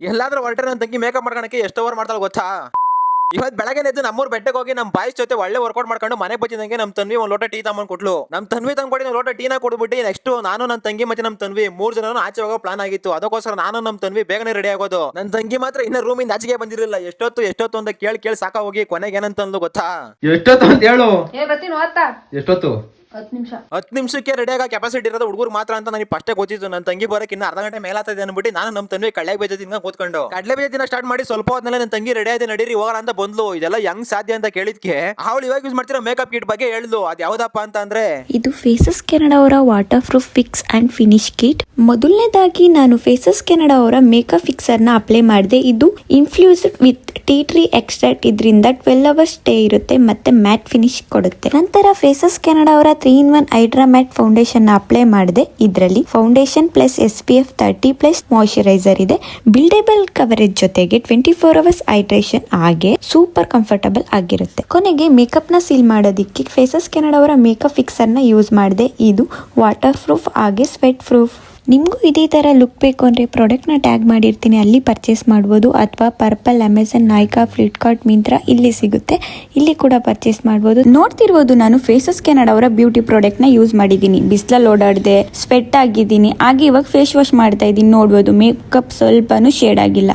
ಎಲ್ಲಾದ್ರೂ ಹೊರಟ್ರೆ ನನ್ನ ತಂಗಿ ಮೇಕಪ್ ಮಾಡ್ಕೊಳಕ್ಕೆ ಎಷ್ಟು ಓವರ್ ಮಾಡ್ತಾಳೆ ಗೊತ್ತಾ? ಇವತ್ತು ಬೆಳಗ್ಗೆ ಎದ್ದು ನಮ್ಮೂರ್ ಬೆಟ್ಟಕ್ಕೆ ಹೋಗಿ ನಮ್ಮ ಬಾಯ್ಸ್ ಜೊತೆ ಒಳ್ಳೆ ವರ್ಕೌಟ್ ಮಾಡ್ಕೊಂಡು ಮನೆಗೆ ಬಂದಿದ್ದಂಗೆ ನಮ್ಮ ತನ್ವಿ ಒಂದು ಲೋಟ ಟೀ ತಗೊಂಡ್ ಕೊಟ್ಲು. ನಮ್ಮ ತನ್ವಿ ತಂದ್ಕೊಡಿ ಒಂದು ಲೋಟ ಟೀನ ಕೊಡ್ಬಿಟ್ಟು ನೆಕ್ಸ್ಟ್ ನಾನು ನನ್ನ ತಂಗಿ ಮತ್ತೆ ನಮ್ಮ ತನ್ವಿ 3 ಜನ ಆಚೆ ಹೋಗೋ ಪ್ಲಾನ್ ಆಗಿತ್ತು. ಅದಕ್ಕೋಸ್ಕರ ನಾನು ನಮ್ಮ ತನ್ವಿ ಬೇಗನೆ ರೆಡಿ ಆಗೋದು. ನನ್ನ ತಂಗಿ ಮಾತ್ರ ಇನ್ನ ರೂಮಿಂದ ಆಚೆಗೆ ಬಂದಿರಲಿಲ್ಲ. ಎಷ್ಟೊತ್ತು ಅಂತ ಕೇಳಿ ಸಾಕ ಹೋಗಿ ಕೊನೆಗೆ ಏನಂತಂದ್ಲು ಗೊತ್ತಾ? ಎಷ್ಟೊತ್ತು ಅಂತ ಹೇಳು. ಎಷ್ಟೊತ್ತು? 10 ನಿಮಿಷಕ್ಕೆ ರೆಡಿ ಆಗ ಕೆಪಾಸಿಟಿ ಇರೋದು ಹುಡುಗರು ಮಾತ್ರ ಅಂತ ನನಗೆ ಫಸ್ಟೇ ಗೊತ್ತಿತ್ತು. ನನ್ನ ತಂಗಿ ಬರೋಕೆ ಇನ್ನ ಅರ್ಧ ಗಂಟೆ ಮೇಲಾಗ್ತದೆ ಅನ್ಬಿಟ್ಟು ನಾನು ನಮ್ಮ ತನ್ವಿ ಕಡ್ಲೆ ಬೀಜ ತಿನ್ನ ಕೂತ್ಕೊಂಡು ಕಡ್ಲೆ ಬೀಜ ದಿನ ಸ್ಟಾರ್ಟ್ ಮಾಡಿ ಸ್ವಲ್ಪ ಹೊತ್ತಿನಲ್ಲಿ ನನ್ನ ತಂಗಿ ರೆಡಿ ಆಯ್ತು ನಡೀರಿ ಹೋಗೋಣ ಅಂತ ಬಂದ್ಲು. ಇದೆಲ್ಲ ಹೆಂಗ್ ಸಾಧ್ಯ ಅಂತ ಕೇಳಿದ್ಕೆ ಅವಳು ಇವಾಗ ಯೂಸ್ ಮಾಡ್ತಿರೋ ಮೇಕಪ್ ಕಿಟ್ ಬಗ್ಗೆ ಹೇಳಿದ್ಲು. ಅದು ಯಾವ್ದಪ್ಪ ಅಂತ ಅಂದ್ರೆ ಇದು ಫೇಸಸ್ ಕೆನಡಾ ಅವರ water proof fix and finish kit. ಮೊದಲನೇದಾಗಿ ನಾನು ಫೇಸಸ್ ಕೆನಡಾ ಅವರ ಮೇಕಪ್ ಫಿಕ್ಸರ್ ನ ಅಪ್ಲೈ ಮಾಡಿದೆ. ಇದು infused with tea tree extract. ಇದರಿಂದ 12 ಅವರ್ಸ್ ಸ್ಟೇ ಇರುತ್ತೆ ಮತ್ತೆ ಮ್ಯಾಟ್ ಫಿನಿಶ್ ಕೊಡುತ್ತೆ. ನಂತರ ಫೇಸಸ್ ಕೆನಡಾ ಅವರ 3-in-1 ಹೈಡ್ರಾ ಮ್ಯಾಟ್ ಫೌಂಡೇಶನ್ ನ ಅಪ್ಲೈ ಮಾಡಿದೆ. ಇದರಲ್ಲಿ foundation plus SPF 30 plus moisturiser ಇದೆ. ಬಿಲ್ಡೇಬಲ್ ಕವರೇಜ್ ಜೊತೆಗೆ 24 ಅವರ್ಸ್ ಹೈಡ್ರೇಷನ್ ಹಾಗೆ ಸೂಪರ್ ಕಂಫರ್ಟಬಲ್ ಆಗಿರುತ್ತೆ. ಕೊನೆಗೆ ಮೇಕಪ್ ನ ಸೀಲ್ ಮಾಡೋದಿಕ್ಕೆ ಫೇಸಸ್ ಕೆನಡಾ ಅವರ ಮೇಕಪ್ ಫಿಕ್ಸರ್ ನ ಯೂಸ್ ಮಾಡಿದೆ. ಇದು ವಾಟರ್ ಪ್ರೂಫ್ ಹಾಗೆ ಸ್ವೆಟ್ ಪ್ರೂಫ್. ನಿಮಗೂ ಇದೇ ಥರ ಲುಕ್ ಬೇಕು ಅಂದರೆ ಪ್ರಾಡಕ್ಟ್ನ ಟ್ಯಾಗ್ ಮಾಡಿರ್ತೀನಿ, ಅಲ್ಲಿ ಪರ್ಚೇಸ್ ಮಾಡ್ಬೋದು. ಅಥವಾ ಪರ್ಪಲ್, ಅಮೆಝಾನ್, ನಾಯ್ಕಾ, ಫ್ಲಿಪ್ಕಾರ್ಟ್, ಮಿಂತ್ರಾ ಇಲ್ಲಿ ಸಿಗುತ್ತೆ, ಇಲ್ಲಿ ಕೂಡ ಪರ್ಚೇಸ್ ಮಾಡ್ಬೋದು. ನೋಡ್ತಿರ್ಬೋದು ನಾನು ಫೇಸಸ್ ಕೆನಡಾ ಅವರ ಬ್ಯೂಟಿ ಪ್ರಾಡಕ್ಟ್ನ ಯೂಸ್ ಮಾಡಿದ್ದೀನಿ. ಬಿಸಿಲಲ್ಲಿ ಓಡಾಡಿದೆ, ಸ್ವೆಟ್ ಆಗಿದ್ದೀನಿ, ಹಾಗೆ ಇವಾಗ ಫೇಸ್ ವಾಶ್ ಮಾಡ್ತಾ ಇದ್ದೀನಿ. ನೋಡ್ಬೋದು ಮೇಕಪ್ ಸ್ವಲ್ಪನೂ ಶೇಡ್ ಆಗಿಲ್ಲ.